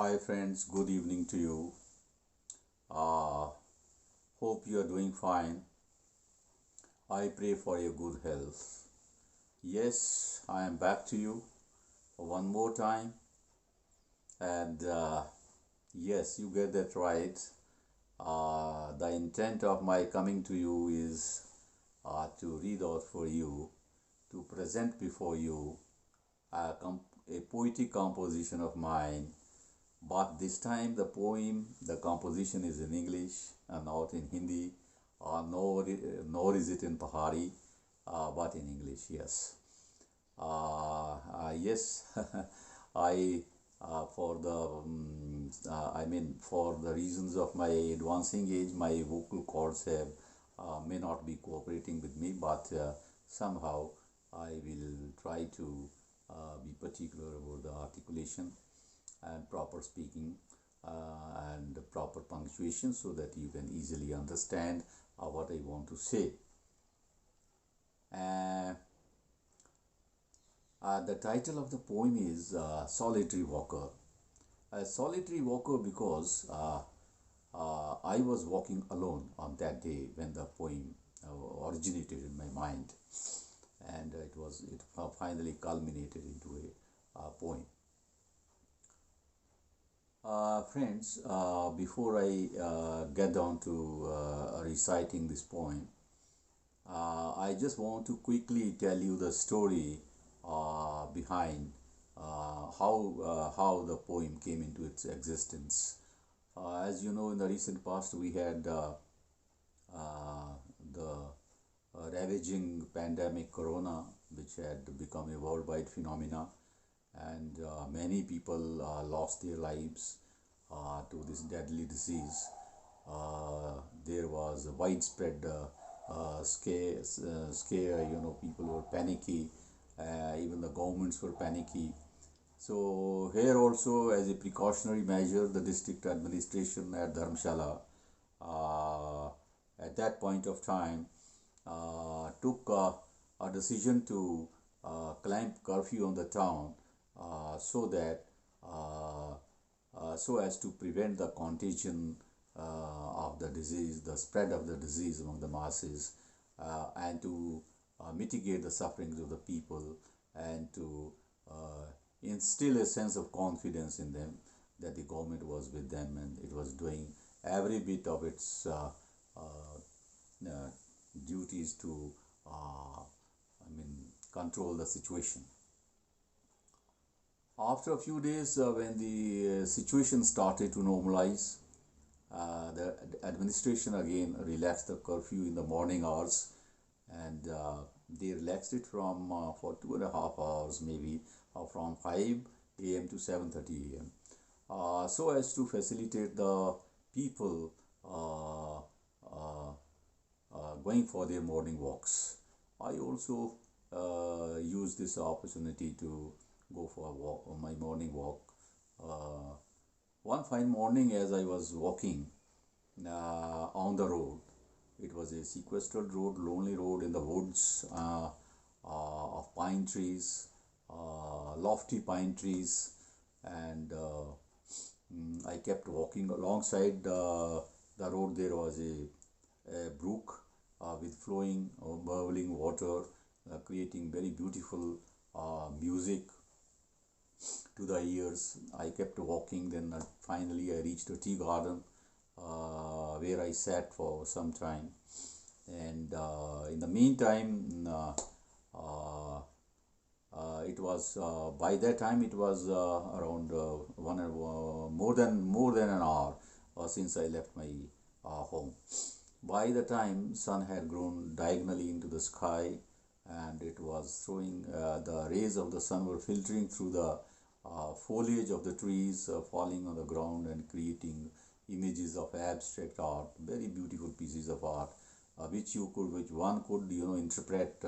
Hi friends, good evening to you. Uh, Hope you are doing fine. I pray for your good health. Yes, I am back to you one more time, and yes, you get that right. The intent of my coming to you is to read out for you, to present before you a poetic composition of mine. But this time the composition is in English and not in Hindi, nor is it in Pahari, but in English, yes. Yes, I, for the reasons of my advancing age, my vocal cords have may not be cooperating with me, but somehow I will try to be particular about the articulation and proper speaking and proper punctuation so that you can easily understand what I want to say. Uh, the title of the poem is Solitary Walker. A solitary walker because I was walking alone on that day when the poem originated in my mind, and it finally culminated into a poem. Friends, before I get down to reciting this poem, I just want to quickly tell you the story behind how the poem came into its existence. As you know, in the recent past, we had uh, the ravaging pandemic corona, which had become a worldwide phenomena, and many people lost their lives to this deadly disease. There was a widespread scare. People were panicky. Even the governments were panicky. So here also, as a precautionary measure, the district administration at Dharamshala, uh, at that point of time, took a decision to clamp curfew on the town so that so as to prevent the contagion of the disease, the spread of the disease among the masses, and to mitigate the sufferings of the people, and to uh, instill a sense of confidence in them that the government was with them and it was doing every bit of its uh, duties to, control the situation. After a few days, when the situation started to normalize, the administration again relaxed the curfew in the morning hours, and they relaxed it from for 2.5 hours, maybe from 5 a.m. to 7:30 a.m. So as to facilitate the people uh, uh, going for their morning walks. I also use this opportunity to go for a walk, my morning walk. Uh, One fine morning, as I was walking on the road, it was a sequestered road, lonely road in the woods of pine trees, lofty pine trees, and I kept walking alongside the road. There was a brook with flowing or bubbling water, creating very beautiful music to the ears. I kept walking, then finally I reached a tea garden where I sat for some time. And in the meantime, it was by that time it was around more than an hour since I left my home. By the time sun had grown diagonally into the sky, and it was throwing the rays of the sun were filtering through the foliage of the trees, falling on the ground and creating images of abstract art, very beautiful pieces of art, which one could interpret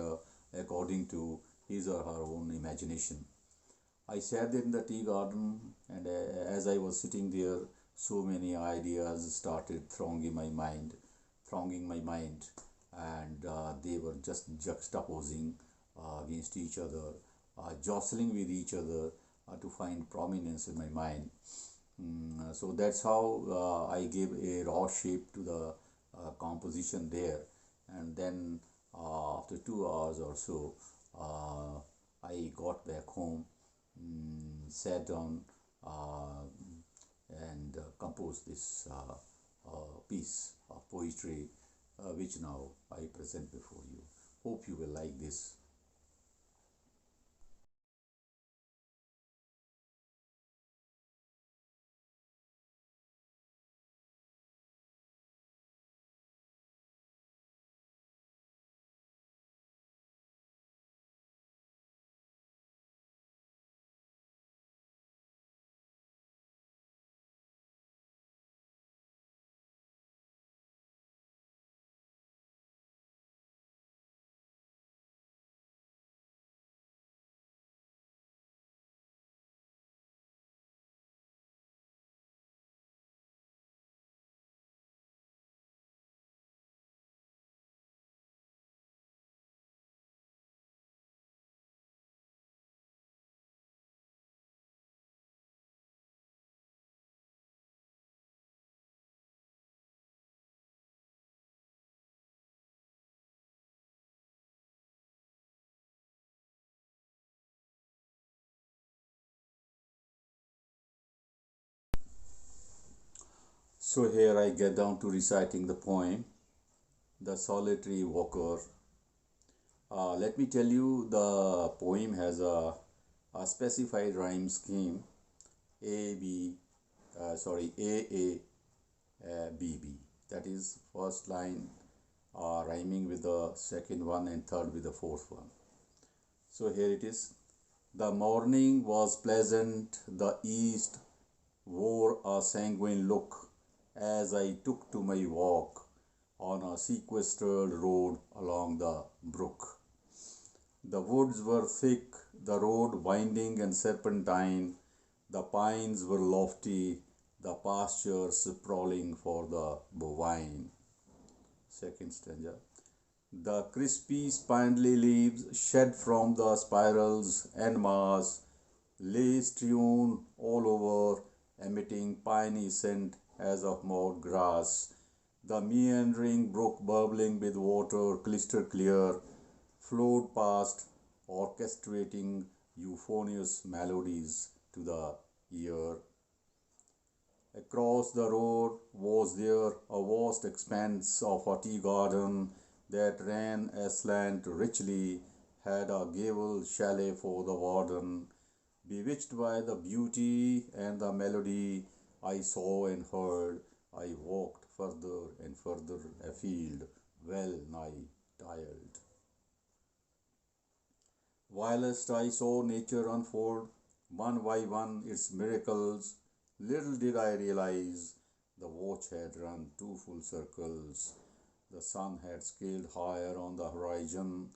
according to his or her own imagination. I sat there in the tea garden, and as I was sitting there, so many ideas started thronging my mind, and they were just juxtaposing against each other, jostling with each other to find prominence in my mind. So that's how I gave a raw shape to the composition there. And then after 2 hours or so, uh, I got back home, sat down, uh, and composed this piece of poetry, which now I present before you. Hope you will like this. So here I get down to reciting the poem, The Solitary Walker. Let me tell you, the poem has a specified rhyme scheme, A B, A B. That is first line rhyming with the second one and third with the fourth one. So here it is. The morning was pleasant, the east wore a sanguine look as I took to my walk on a sequestered road along the brook. The woods were thick, the road winding and serpentine, the pines were lofty, the pastures sprawling for the bovine. Second stanza. The crispy spindly leaves shed from the spirals and mass lay strewn all over, emitting piney scent as of mowed grass. The meandering brook bubbling with water crystal clear flowed past, orchestrating euphonious melodies to the ear. Across the road was there a vast expanse of a tea garden that ran aslant richly, had a gabled chalet for the warden. Bewitched by the beauty and the melody I saw and heard, I walked further and further afield, well nigh tired. Whilst I saw nature unfold one by one its miracles, little did I realize the watch had run two full circles. The sun had scaled higher on the horizon,